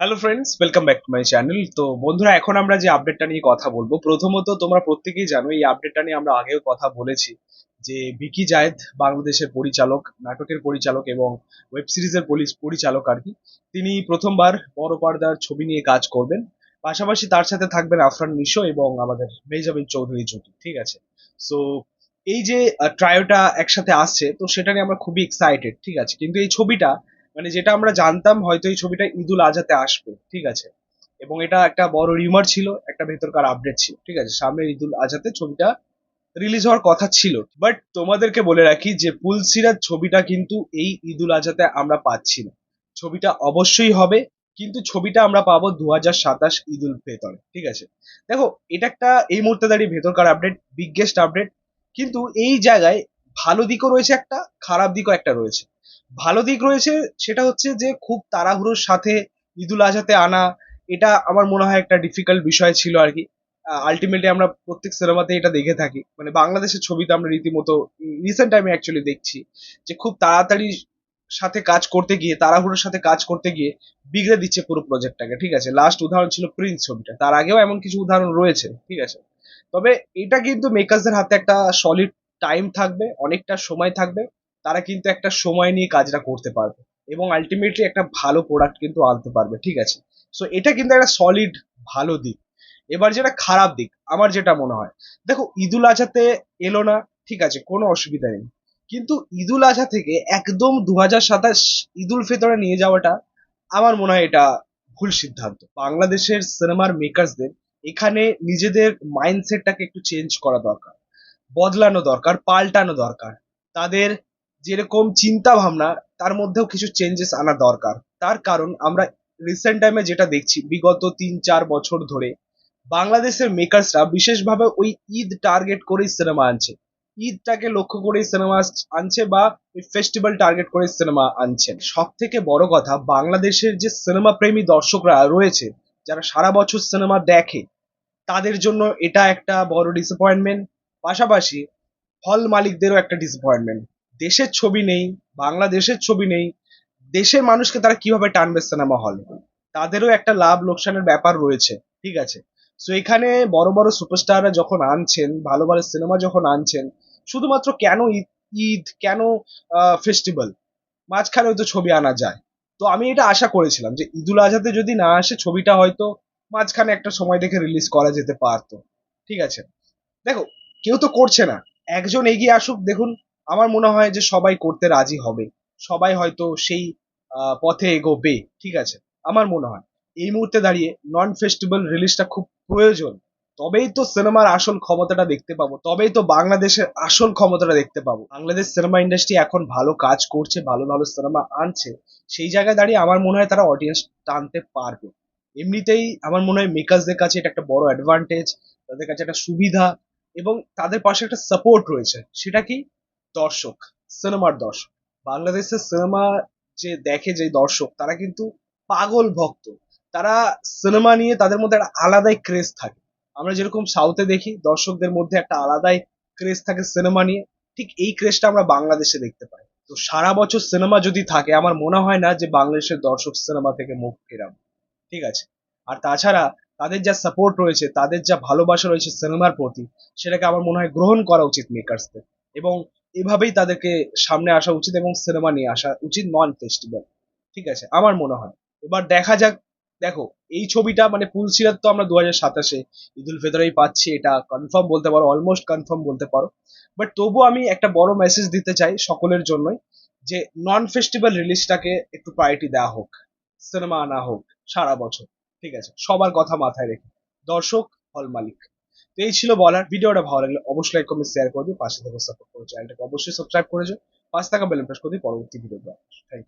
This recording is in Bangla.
Hello friends, welcome back to my channel. তো বন্ধুরা, এখন আমরা যে আপডেটটা নিয়ে কথা বলবো, প্রথমত তোমরা প্রত্যেকেই জানো এই আপডেটটা নিয়ে আমরা আগেও কথা বলেছি যে ভিকি জায়েদ, বাংলাদেশের পরিচালক, নাটকের পরিচালক এবং ওয়েব সিরিজের পরিচালক আর কি, তিনি প্রথমবার বড় পর্দার ছবি নিয়ে কাজ করবেন। পাশাপাশি তার সাথে থাকবেন আফরান নিশো এবং আমাদের মেহজাবিন চৌধুরী জুটি। ঠিক আছে। সো এই যে ট্রায়োটা একসাথে আসছে, তো সেটা নিয়ে আমরা খুবই এক্সাইটেড। ঠিক আছে, কিন্তু এই ছবিটা মানে যেটা আমরা জানতাম হয়তো এই ছবিটা ঈদুল আজহাতে আসবে। ঠিক আছে, এবং এটা একটা বড় রিউমার ছিল, একটা ভেতরকার আপডেট ছিল। ঠিক আছে, সামনে ঈদুল আজহাতে ছবিটা রিলিজ হওয়ার কথা ছিল, বাট তোমাদেরকে বলে রাখি যে পুলসিরাত ছবিটা কিন্তু এই ঈদুল আজহাতে আমরা পাচ্ছি না। ছবিটা অবশ্যই হবে, কিন্তু ছবিটা আমরা পাবো 2027 ঈদুল ফিতরে। ঠিক আছে, দেখো, এটা একটা এই মুহূর্তে দাঁড়িয়ে ভেতরকার আপডেট, বিগেস্ট আপডেট। কিন্তু এই জায়গায় ভালো দিকও রয়েছে একটা, খারাপ দিকও একটা রয়েছে। ভালো দিক রয়েছে, সেটা হচ্ছে যে খুব তাড়াহুড়োর সাথে ঈদুল আজহাতে আনা, এটা আমার মনে হয় একটা ডিফিকাল্ট বিষয় ছিল আর কি। আলটিমেটলি আমরা প্রত্যেক সিনেমাতে এটা দেখে থাকি, মানে বাংলাদেশের ছবিতে আমরা রীতিমতো রিসেন্ট টাইমে অ্যাকচুয়ালি দেখছি যে খুব তাড়াতাড়ি সাথে কাজ করতে গিয়ে, তাড়াহুড়োর সাথে কাজ করতে গিয়ে বিগড়ে দিচ্ছে পুরো প্রজেক্টটাকে। ঠিক আছে, লাস্ট উদাহরণ ছিল প্রিন্স ছবিটা, তার আগেও এমন কিছু উদাহরণ রয়েছে। ঠিক আছে, তবে এটা কিন্তু মেকার্সদের হাতে একটা সলিড টাইম থাকবে, অনেকটা সময় থাকবে, তারা কিন্তু একটা সময় নিয়ে কাজটা করতে পারবে এবং আলটিমেটলি একটা ভালো প্রোডাক্ট কিন্তু আনতে পারবে। ঠিক আছে, সো এটা কিন্তু একটা সলিড ভালো দিক। এবার যেটা খারাপ দিক আমার যেটা মনে হয়, দেখো, ঈদুল আজহাতে এলো না, ঠিক আছে, কোনো অসুবিধা নেই, কিন্তু ঈদুল আজহা থেকে একদম 2027 ঈদুল ফিতরে নিয়ে যাওয়াটা আমার মনে হয় এটা ভুল সিদ্ধান্ত। বাংলাদেশের সিনেমার মেকার্সদের এখানে নিজেদের মাইন্ডসেটটাকে একটু চেঞ্জ করা দরকার, বদলানো দরকার, পাল্টানো দরকার। তাদের যেরকম চিন্তা ভাবনা, তার মধ্যেও কিছু চেঞ্জেস আনা দরকার। তার কারণ আমরা রিসেন্ট টাইমে যেটা দেখছি, বিগত 3-4 বছর ধরে বাংলাদেশের মেকার্সরা বিশেষভাবে ওই ঈদ টার্গেট করেই সিনেমা আনছে, ঈদটাকে লক্ষ্য করেই সিনেমা আনছে, বা ওই ফেস্টিভ্যাল টার্গেট করে সিনেমা আনছেন। সব থেকে বড় কথা, বাংলাদেশের যে সিনেমা প্রেমী দর্শকরা রয়েছে, যারা সারা বছর সিনেমা দেখে, তাদের জন্য এটা একটা বড় ডিসঅ্যাপয়েন্টমেন্ট। পাশাপাশি হল মালিকদেরও একটা ডিসঅ্যাপয়েন্টমেন্ট। দেশের ছবি নেই, বাংলাদেশের ছবি নেই, দেশের মানুষকে তারা কিভাবে টানবে সিনেমা হলে, তাদেরও একটা লাভ লোকসানের ব্যাপার রয়েছে। ঠিক আছে, সো এখানে বড় বড় সুপারস্টাররা যখন আনছেন, ভালো ভালো সিনেমা যখন আনছেন, শুধুমাত্র কেন ঈদ, ঈদ কেন ফেস্টিভ্যাল, মাঝখানেও তো ছবি আনা যায়। তো আমি এটা আশা করেছিলাম যে ঈদুল আজহাতে যদি না আসে ছবিটা, হয়তো মাঝখানে একটা সময় দেখে রিলিজ করা যেতে পারতো। ঠিক আছে, দেখো, কেউ তো করছে না, একজন এগিয়ে আসুক দেখুন, আমার মনে হয় যে সবাই করতে রাজি হবে, সবাই হয়তো সেই পথে এগোবে। ঠিক আছে, আমার মনে হয় এই মুহূর্তে দাঁড়িয়ে নন ফেস্টিভ্যাল রিলিজটা খুব প্রয়োজন। তবেই তো সিনেমার আসল ক্ষমতাটা দেখতে পাবো, তবেই তো বাংলাদেশের আসল ক্ষমতাটা দেখতে পাবো। বাংলাদেশ সিনেমা ইন্ডাস্ট্রি এখন ভালো কাজ করছে, ভালো ভালো সিনেমা আনছে, সেই জায়গায় দাঁড়িয়ে আমার মনে হয় তারা অডিয়েন্স টানতে পারবে। এমনিতেই আমার মনে হয় মেকার্সদের কাছে এটা একটা বড় অ্যাডভান্টেজ, তাদের কাছে একটা সুবিধা, এবং তাদের পাশে একটা সাপোর্ট রয়েছে। সেটা কি? দর্শক, সিনেমার দর্শক। বাংলাদেশের সিনেমা যে দেখে যে দর্শক, তারা কিন্তু পাগল ভক্ত। তারা সিনেমা নিয়ে তাদের মধ্যে একটা আলাদাই ক্রেজ থাকে। আমরা যেরকম সাউথে দেখি দর্শকদের মধ্যে একটা আলাদাই ক্রেজ থাকে সিনেমা নিয়ে, ঠিক এই ক্রেজটা আমরা বাংলাদেশে দেখতে পাই। তো সারা বছর সিনেমা যদি থাকে, আমার মনে হয় না যে বাংলাদেশের দর্শক সিনেমা থেকে মুখ ফেরাবে। ঠিক আছে, আর তাছাড়া তাদের যা সাপোর্ট রয়েছে, তাদের যা ভালোবাসা রয়েছে সিনেমার প্রতি, সেটাকে আমার মনে হয় গ্রহণ করা উচিত মেকার্সদের, এবং এভাবেই তাদেরকে সামনে আসা উচিত এবং সিনেমা নিয়ে আসা উচিত নন ফেস্টিভ্যাল। ঠিক আছে, আমার মনে হয়। এবার দেখা যাক। দেখো, এই ছবিটা মানে পুলসিরাত তো আমরা 2027 ঈদুল ফিতরেই পাচ্ছি, এটা কনফার্ম বলতে পারো, অলমোস্ট কনফার্ম বলতে পারো। বাট তবুও আমি একটা বড় মেসেজ দিতে চাই সকলের জন্যই, যে নন ফেস্টিভ্যাল রিলিজটাকে একটু প্রায়োরিটি দেওয়া হোক, সিনেমা আনা হোক সারা বছর। ঠিক আছে, সবার কথা মাথায় রেখে, দর্শক, হল মালিক। তো এই ছিল বলার। ভিডিওটা ভালো লাগলে অবশ্যই লাইক কমেন্ট শেয়ার করে দিও, পাশে থেকে সাপোর্ট করো, চ্যানেলটাকে অবশ্যই সাবস্ক্রাইব করে যাও, পাশে থাকা বেল প্রেস করে দিও পরবর্তী ভিডিও। Thank you.